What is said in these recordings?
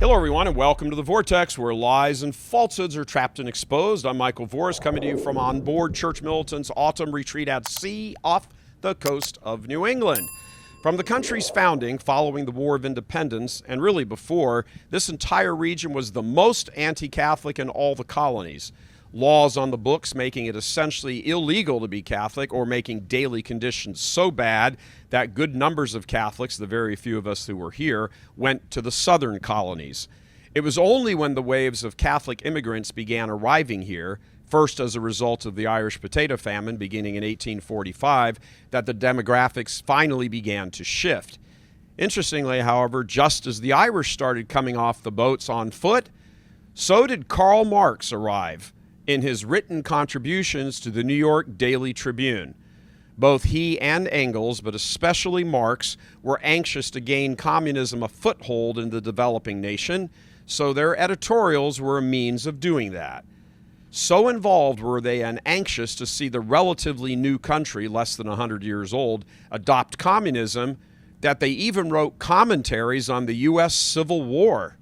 Hello, everyone, and welcome to the Vortex, where lies and falsehoods are trapped and exposed. I'm Michael Voris, coming to you from on board Church Militant's autumn retreat at sea off the coast of New England. From the country's founding, following the War of Independence, and really before, this entire region was the most anti-Catholic in all the colonies. Laws on the books making it essentially illegal to be Catholic, or making daily conditions so bad that good numbers of Catholics, the very few of us who were here, went to the southern colonies. It was only when the waves of Catholic immigrants began arriving here, first as a result of the Irish potato famine beginning in 1845, that the demographics finally began to shift. Interestingly, however, just as the Irish started coming off the boats on foot, so did Karl Marx arrive in his written contributions to the New York Daily Tribune. Both he and Engels, but especially Marx, were anxious to gain communism a foothold in the developing nation, so their editorials were a means of doing that. So involved were they and anxious to see the relatively new country, less than 100 years old, adopt communism, that they even wrote commentaries on the U.S. Civil War.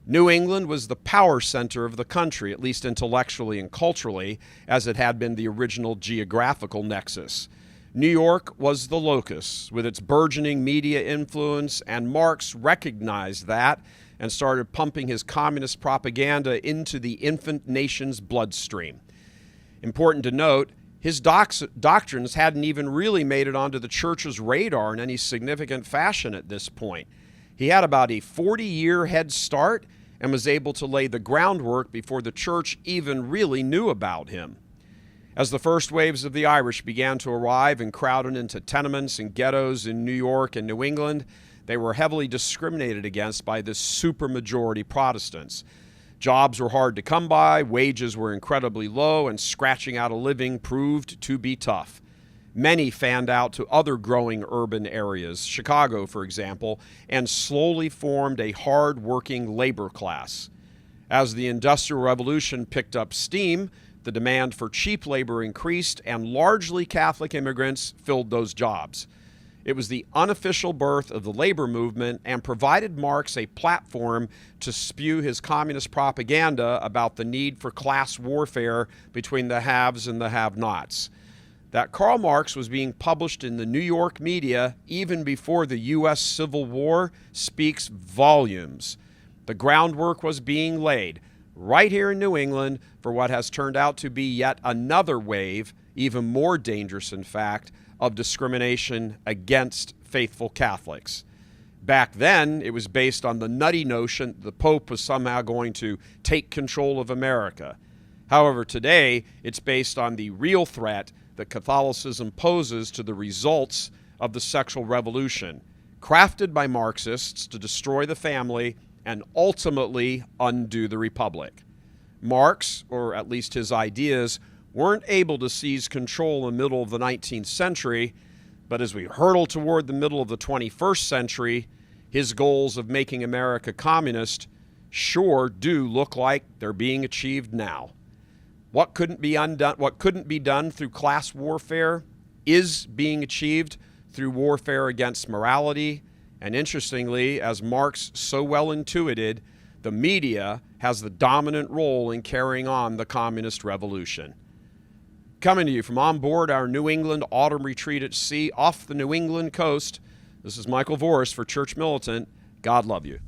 New England was the power center of the country, at least intellectually and culturally, as it had been the original geographical nexus. New York was the locus, with its burgeoning media influence, and Marx recognized that and started pumping his communist propaganda into the infant nation's bloodstream. Important to note, his doctrines hadn't even really made it onto the church's radar in any significant fashion at this point. He had about a 40-year head start and was able to lay the groundwork before the church even really knew about him. As the first waves of the Irish began to arrive and crowded into tenements and ghettos in New York and New England, they were heavily discriminated against by the supermajority Protestants. Jobs were hard to come by, wages were incredibly low, and scratching out a living proved to be tough. Many fanned out to other growing urban areas, Chicago, for example, and slowly formed a hard-working labor class. As the Industrial Revolution picked up steam, the demand for cheap labor increased, and largely Catholic immigrants filled those jobs. It was the unofficial birth of the labor movement and provided Marx a platform to spew his communist propaganda about the need for class warfare between the haves and the have-nots. That Karl Marx was being published in the New York media even before the U.S. Civil War speaks volumes. The groundwork was being laid right here in New England for what has turned out to be yet another wave, even more dangerous in fact, of discrimination against faithful Catholics. Back then, it was based on the nutty notion the Pope was somehow going to take control of America. However, today, it's based on the real threat that Catholicism poses to the results of the sexual revolution, crafted by Marxists to destroy the family and ultimately undo the republic. Marx, or at least his ideas, weren't able to seize control in the middle of the 19th century, but as we hurtle toward the middle of the 21st century, his goals of making America communist sure do look like they're being achieved now. What couldn't be done through class warfare is being achieved through warfare against morality. And interestingly, as Marx so well intuited, the media has the dominant role in carrying on the communist revolution. Coming to you from on board our New England autumn retreat at sea off the New England coast, this is Michael Voris for Church Militant. God love you.